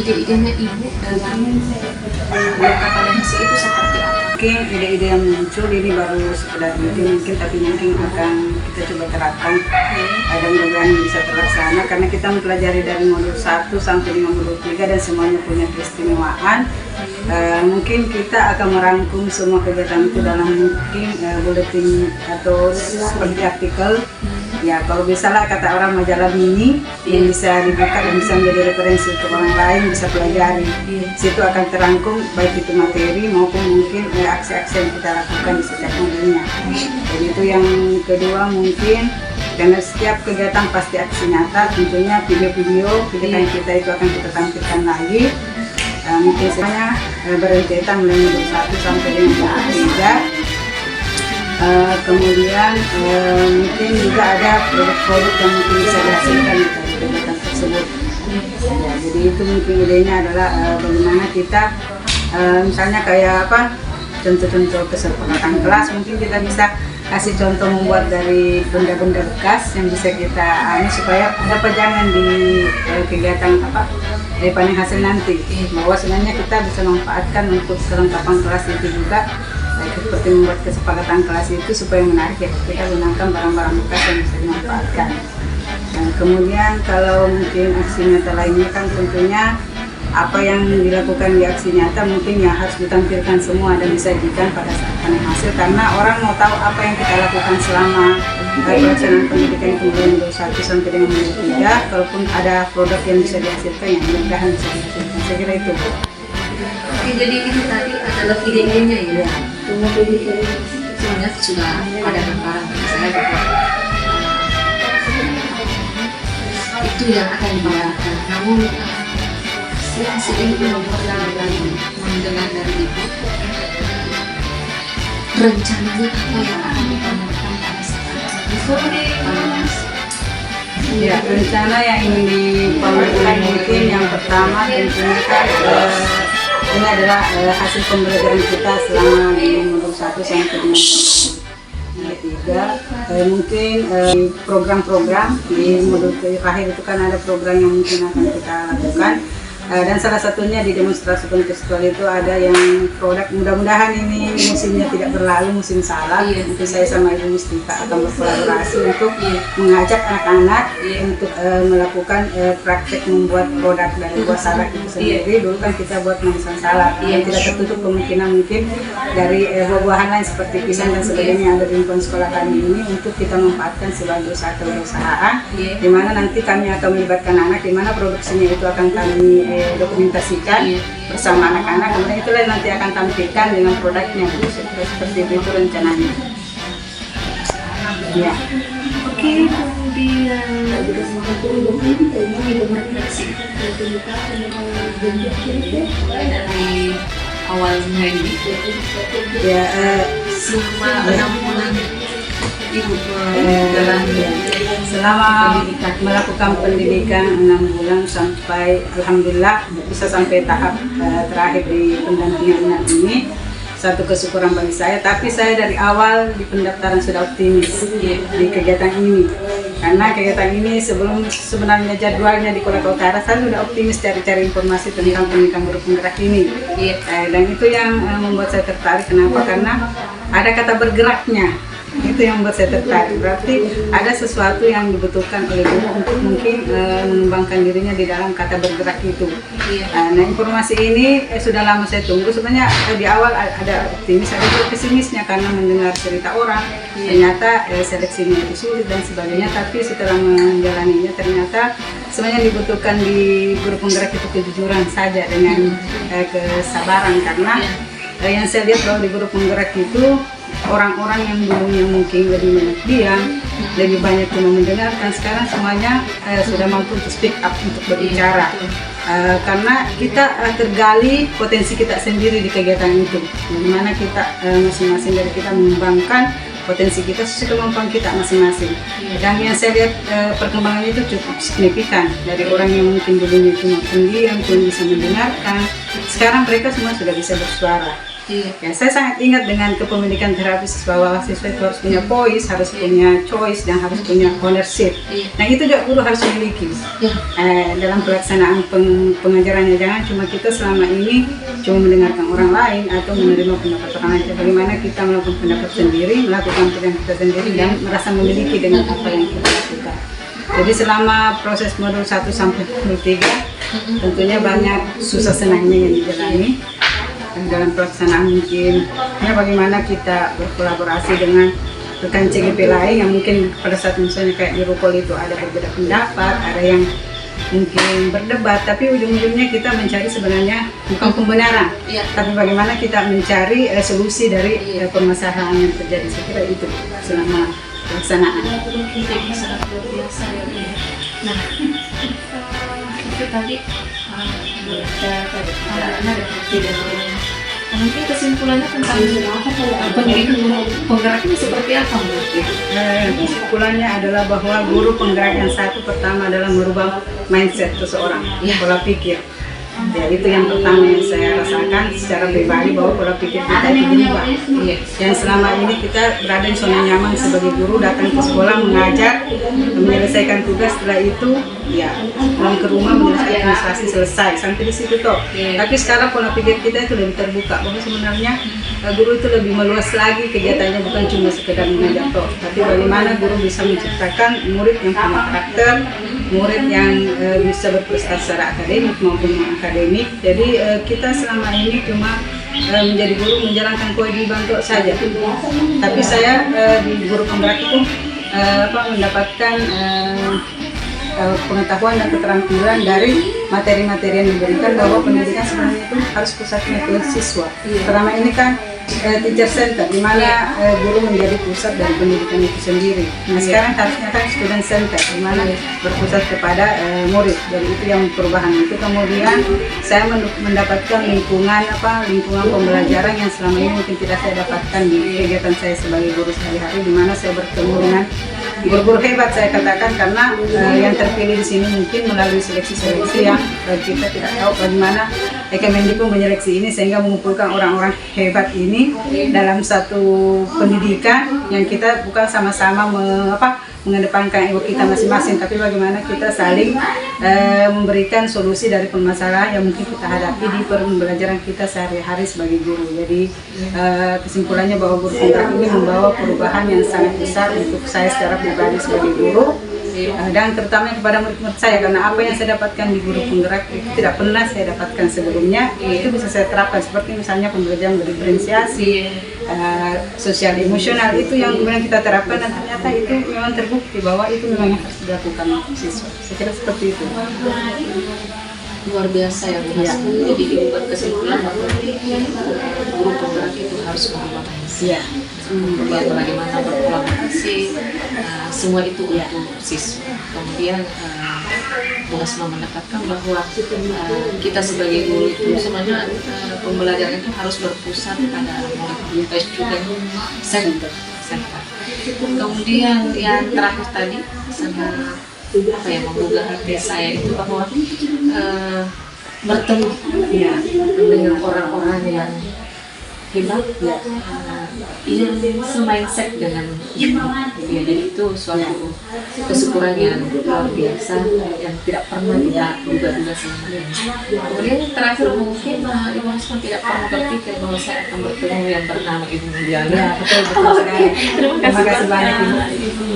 ide-idenya Ibu dalam lokalisasi itu seperti apa? Mungkin ide-ide yang muncul ini baru sekedar ide mungkin, tapi mungkin akan kita coba terapkan dan mudah-mudahan bisa terlaksana karena kita mempelajari dari modul 1 sampai dengan modul 3 dan semuanya punya keistimewaan. Mungkin kita akan merangkum semua kegiatan itu dalam mungkin buletin atau seperti artikel. Ya, kalau bisa lah kata orang majalah mini yang bisa dibuka dan bisa menjadi referensi untuk orang lain bisa pelajari. Situ akan terangkum baik itu materi maupun mungkin aksi-aksi yang kita lakukan di setiap modulnya. Jadi itu yang kedua mungkin karena setiap kegiatan pasti aksi nyata, tentunya video-video kegiatan kita itu akan kita tampilkan lagi. Mungkin semuanya berkaitan mulai dari 1 sampai dengan 3. Kemudian mungkin juga ada produk-produk yang mungkin bisa dihasilkan dari kegiatan tersebut. Ya, jadi itu mungkin idenya adalah bagaimana kita misalnya kayak apa contoh-contoh kesepakatan kelas, mungkin kita bisa kasih contoh membuat dari benda-benda bekas yang bisa kita supaya ada pejangan di kegiatan apa dari panen hasil nanti, bahwa sebenarnya kita bisa manfaatkan untuk kelengkapan kelas itu juga. Seperti membuat kesepakatan kelas itu supaya menarik ya, kita gunakan barang-barang bekas yang bisa dimanfaatkan. Dan kemudian kalau mungkin aksi nyata lainnya kan tentunya apa yang dilakukan di aksi nyata mungkin ya harus ditampilkan semua dan disajikan pada saat panen hasil, karena orang mau tahu apa yang kita lakukan selama pelaksanaan pendidikan itu mulai dari 1 sampai dengan 3. Kalaupun ada produk yang bisa dihasilkan yang mudah-mudahan bisa dihasilkan. Saya kira itu. Oke, jadi itu tadi adalah ide-idenya ya. Sebenarnya sudah ada gambaran saya juga. Itu yang akan dibayarkan. Namun saya sedih belum pernah mendengar dari Ibu. Rencananya apa yang akan ditanyakan pada saat Ya, rencana yang ingin dipamerkan mungkin yang pertama tentunya kan ini adalah hasil pembelajaran kita selama di modul 1 sampai dengan 3. Mungkin program-program di modul terakhir itu kan ada program yang mungkin akan kita lakukan. Dan salah satunya di demonstrasi kontekstual itu ada yang produk, mudah-mudahan ini musimnya tidak berlalu, musim salak. Nanti saya sama Ibu Mustika akan berkolaborasi untuk mengajak anak-anak untuk melakukan praktek membuat produk dari buah salak itu sendiri. Dulu kan kita buat manisan salak, yang tidak tertutup kemungkinan mungkin dari buah-buahan lain seperti pisang dan sebagainya yang ada di lingkungan sekolah kami ini untuk kita manfaatkan sebagai usaha kewirausahaan, di mana nanti kami akan melibatkan anak, di mana produksinya itu akan kami dokumentasikan bersama anak-anak, kemudian itulah nanti akan tampilkan dengan produknya. Seperti itu rencananya. Ya. Oke, kemudian dari awalnya ini Ya, selama 6 bulan Ibu menjalani selama melakukan pendidikan 6 bulan sampai alhamdulillah bisa sampai tahap terakhir di pendampingan anak ini, satu kesyukuran bagi saya. Tapi saya dari awal di pendaftaran sudah optimis di kegiatan ini, karena kegiatan ini sebelum sebenarnya jadwalnya di Kolaka Utara saya sudah optimis cari-cari informasi tentang pendidikan guru penggerak ini. Dan itu yang membuat saya tertarik. Kenapa? Karena ada kata bergeraknya. Itu yang membuat saya tertarik. Berarti ada sesuatu yang dibutuhkan oleh guru untuk mungkin mengembangkan dirinya di dalam kata bergerak itu. Nah, informasi ini sudah lama saya tunggu. Sebenarnya di awal ada optimis, ada juga pesimisnya karena mendengar cerita orang. Ternyata seleksinya itu sulit dan sebagainya. Tapi setelah menjalaninya ternyata sebenarnya dibutuhkan di guru penggerak itu kejujuran saja dengan kesabaran, karena yang saya lihat bahwa di guru penggerak itu orang-orang yang dulunya mungkin lebih banyak diam, lebih banyak cuma mendengarkan, sekarang semuanya sudah mampu untuk speak up, untuk berbicara. Karena kita tergali potensi kita sendiri di kegiatan itu, dimana kita masing-masing dari kita mengembangkan potensi kita sesuai kemampuan kita masing-masing. Dan yang saya lihat perkembangan itu cukup signifikan, dari orang yang mungkin dulunya cuma pendiam, cuma bisa mendengarkan, sekarang mereka semua sudah bisa bersuara. Iya. Ya, saya sangat ingat dengan kepemilikan terapis bahwa siswa itu harus punya voice, harus punya choice, dan harus punya ownership. Iya. Nah itu juga guru harus memiliki Ya. dalam pelaksanaan pengajarannya. Jangan cuma kita selama ini cuma mendengarkan orang lain atau menerima pendapat orang lain. Bagaimana kita melakukan pendapat sendiri, melakukan pilihan kita sendiri, dan merasa memiliki dengan apa yang kita lakukan. Jadi selama proses modul 1 sampai modul 3 tentunya banyak susah senangnya yang dijalani. Dan dalam pelaksanaan mungkin ya bagaimana kita berkolaborasi dengan rekan CGP lain yang mungkin pada saat misalnya kayak di Rukol itu ada berbeda pendapat, ada yang mungkin berdebat, tapi ujung-ujungnya kita mencari sebenarnya bukan pembenaran, Iya. tapi bagaimana kita mencari solusi dari permasalahan yang terjadi. Saya kira itu selama pelaksanaan. Itu sangat luar biasa ya Bu. Nah, itu tadi ada tidak mungkin kesimpulannya tentang pendidikan guru penggerak ini seperti apa Bu? Kesimpulannya adalah bahwa guru penggerak yang satu pertama adalah merubah mindset seseorang, Ya. pola pikir. Ya, itu yang pertama yang saya rasakan secara pribadi, bahwa pola pikir kita itu berubah. Iya. Dan selama ini kita berada di zona nyaman sebagai guru, datang ke sekolah, mengajar, menyelesaikan tugas, setelah itu ya pulang ke rumah menyelesaikan administrasi, selesai sampai di situ toh. Tapi sekarang pola pikir kita itu lebih terbuka, bahwa sebenarnya guru itu lebih meluas lagi kegiatannya, bukan cuma sekedar mengajar toh, tapi bagaimana guru bisa menciptakan murid yang punya karakter, murid yang bisa berprestasi secara akademik maupun non akademik. Jadi kita selama ini cuma menjadi guru menjalankan kewajiban toh saja. Tapi saya di guru penggerak itu mendapatkan pengetahuan dan keterampilan dari materi-materi yang diberikan, bahwa pendidikan sebenarnya itu harus pusatnya ke siswa. Selama ini kan teacher center, di mana guru menjadi pusat dari pendidikan itu sendiri. Nah sekarang harusnya kan student center, di mana berpusat kepada murid. Jadi itu yang perubahan itu. Kemudian saya mendapatkan lingkungan pembelajaran yang selama ini mungkin tidak saya dapatkan di kegiatan saya sebagai guru sehari-hari, di mana saya bertemu dengan guru-guru hebat, saya katakan, karena yang terpilih di sini mungkin melalui seleksi-seleksi yang kita tidak tahu bagaimana Kemendikbud menyeleksi ini sehingga mengumpulkan orang-orang hebat ini dalam satu pendidikan yang kita bukan sama-sama mengedepankan ego kita masing-masing, tapi bagaimana kita saling memberikan solusi dari permasalahan yang mungkin kita hadapi di pembelajaran kita sehari-hari sebagai guru. Jadi kesimpulannya bahwa guru penggerak ini membawa perubahan yang sangat besar untuk saya secara pribadi sebagai guru, dan terutama kepada murid-murid saya, karena apa yang saya dapatkan di guru penggerak itu tidak pernah saya dapatkan sebelumnya. Itu bisa saya terapkan, seperti misalnya pembelajaran berdiferensiasi, sosial emosional, itu yang kemudian kita terapkan, dan ternyata itu memang terbukti bahwa itu memang yang harus dilakukan untuk siswa. Saya kira seperti itu. Luar biasa ya Bu. Ya. Jadi dibuat kesimpulan bahwa guru penggerak itu harus merubah mindset. Iya. Kemudian bagaimana berkolaborasi, semua itu untuk siswa. Kemudian Bu Hasma mendapatkan bahwa kita sebagai guru itu sebenarnya pembelajaran itu harus berpusat pada murid student center. Kemudian yang terakhir tadi sangat yang menggugah hati saya itu bahwa bertemu dengan orang-orang yang hebat, yang semindset dengan itu. Ya, jadi itu suatu kesyukuran yang luar biasa yang tidak pernah kita duga-duga selama ini. Kemudian yang terakhir mungkin Ibu Hasma tidak pernah berpikir bahwa saya akan bertemu yang bernama Ibu Mulyana. Ya, betul sekali. Terima kasih banyak Ibu.